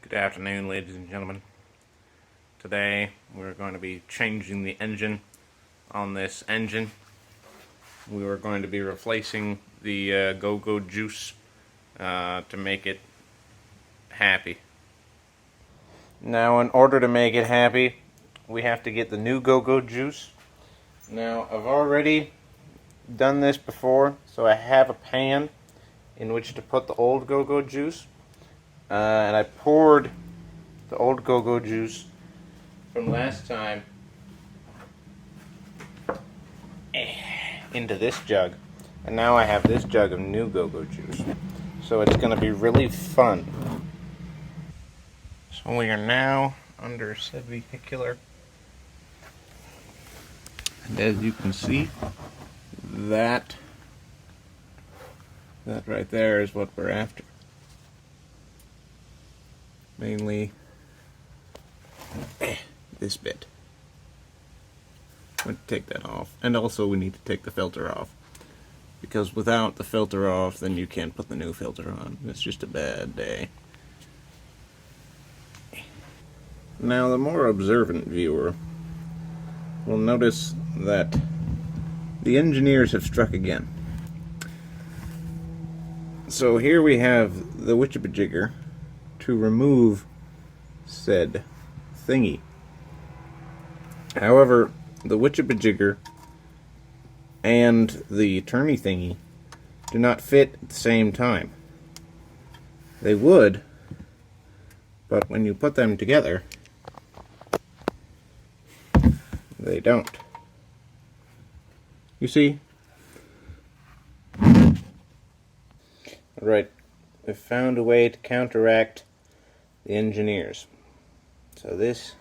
Good afternoon, ladies and gentlemen. Today we're going to be changing the engine on this engine. We were going to be replacing the Go-Go Juice to make it happy. Now, in order to make it happy, we have to get the new Go-Go Juice. Now, I've already done this before, so I have a pan in which to put the old Go-Go Juice. And I poured the old Go-Go Juice from last time into this jug. And now I have this jug of new Go-Go Juice. So it's going to be really fun. So we are now under said vehicular. And as you can see, that right there is what we're after. Mainly this bit. I'm going to take that off. And also we need to take the filter off. Because without the filter off, then you can't put the new filter on. It's just a bad day. Now, the more observant viewer will notice that the engineers have struck again. So here we have the witchabajigger to remove said thingy. However, the witchabajigger and the turny thingy do not fit at the same time. They would, but when you put them together, they don't. You see? Right, we've found a way to counteract the engineers. So this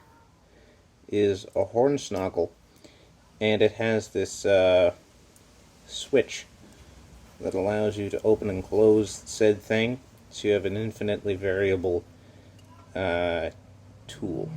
is a Hornsnoggle, and it has this switch that allows you to open and close said thing, so you have an infinitely variable tool.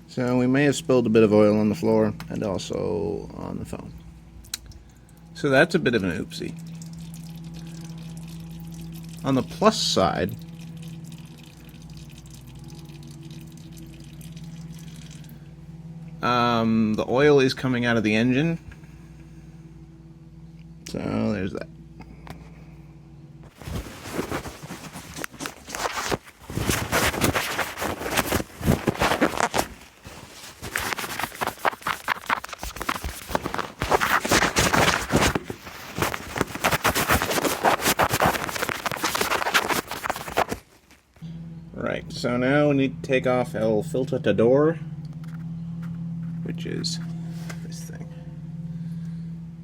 So we may have spilled a bit of oil on the floor and also on the phone. So that's a bit of an oopsie. On the plus side, the oil is coming out of the engine. So there's that. Right, so now we need to take off el filtrador, which is this thing.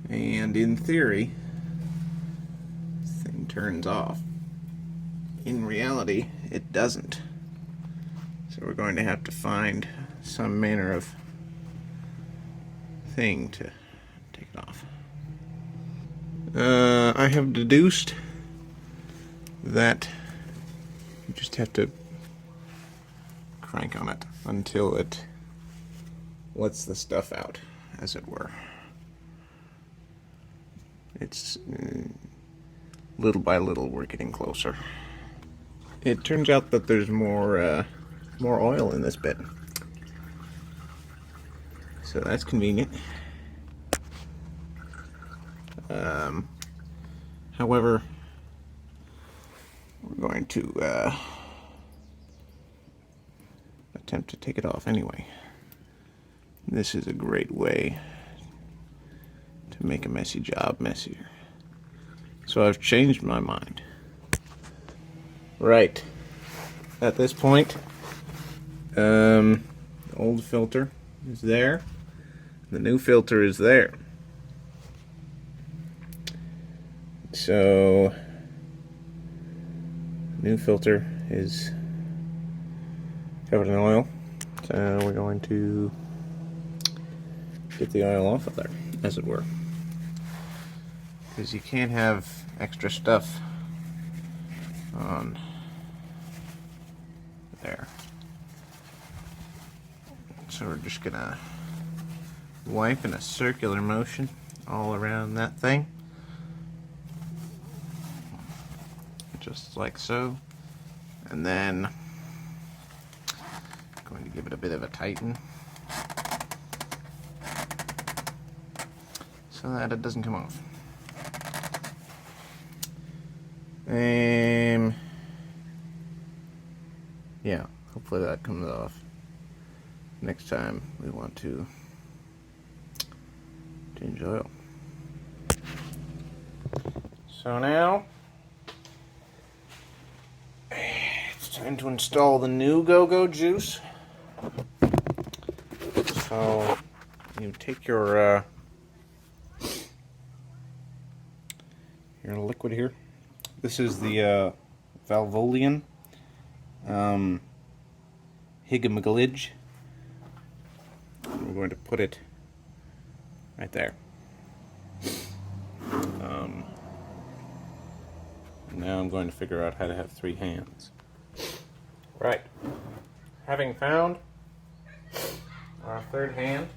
And in theory, this thing turns off. In reality, it doesn't. So we're going to have to find some manner of thing to take it off. I have deduced that you just have to crank on it until it lets the stuff out, as it were. It's little by little we're getting closer. It turns out that there's more oil in this bit, so that's convenient. However, we're going to attempt to take it off anyway. This is a great way to make a messy job messier. So I've changed my mind. Right. At this point, the old filter is there. The new filter is there. So, new filter is covered in oil. So we're going to get the oil off of there, as it were. Because you can't have extra stuff on there. So we're just gonna wipe in a circular motion all around that thing. Just like so. And then going to give it a bit of a tighten so that it doesn't come off. Yeah, hopefully that comes off next time we want to change oil. So now it's time to install the new Go-Go Juice. So you take your liquid here. This is the Valvoline Higamaglige. We're going to put it right there. Now I'm going to figure out how to have 3 hands. Right. Having found our 3rd hand,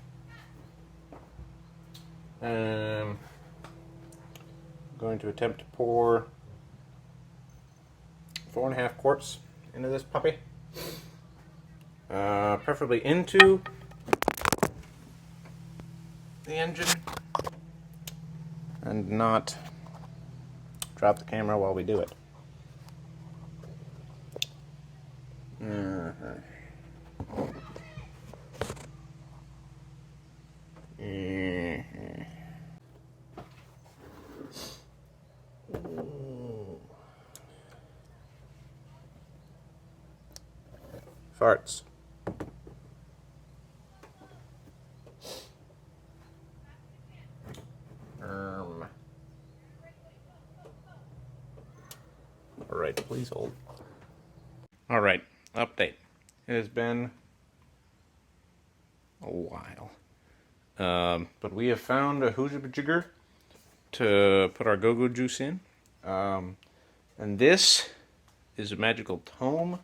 I'm going to attempt to pour 4.5 quarts into this puppy. Preferably into the engine and not drop the camera while we do it. Farts. Alright, please hold. Alright, update. It has been a while. But we have found a Hoojabajigger to put our Go-Go Juice in. And this is a magical tome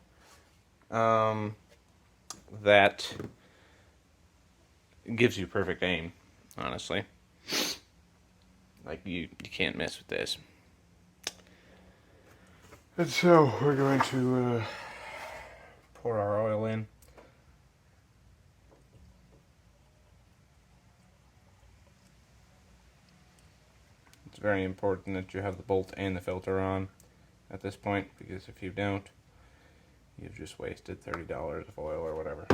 that gives you perfect aim, honestly. Like, you can't mess with this. And so, we're going to pour our oil in. It's very important that you have the bolt and the filter on at this point, because if you don't, you've just wasted $30 of oil or whatever.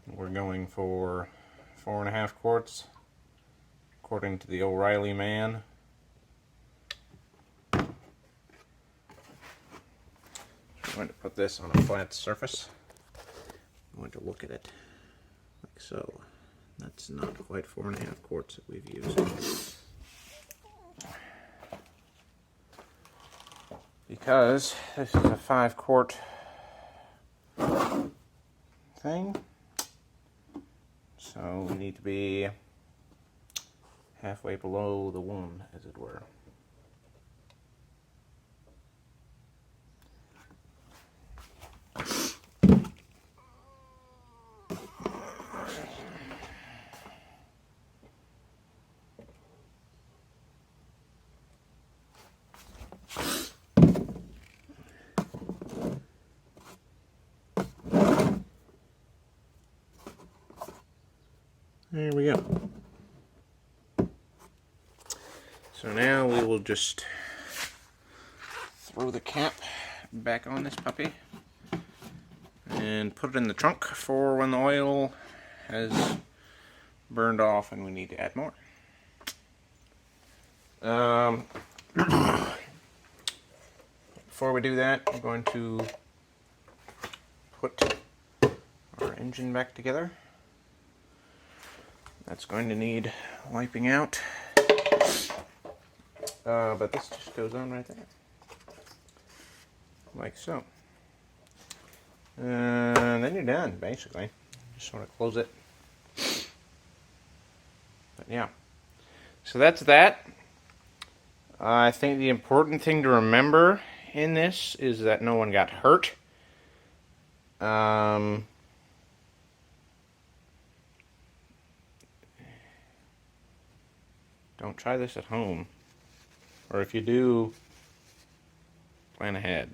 We're going for 4.5 quarts, according to the O'Reilly man. I'm going to put this on a flat surface. I'm going to look at it like so. That's not quite 4.5 quarts that we've used. Because this is a 5-quart thing. So we need to be halfway below the 1, as it were. There we go. So now we will just throw the cap back on this puppy and put it in the trunk for when the oil has burned off and we need to add more. Before we do that, I'm going to put our engine back together. That's going to need wiping out. But this just goes on right there. Like so. And then you're done, basically. Just sort of close it. But yeah. So that's that. I think the important thing to remember in this is that no one got hurt. Don't try this at home. Or if you do, plan ahead.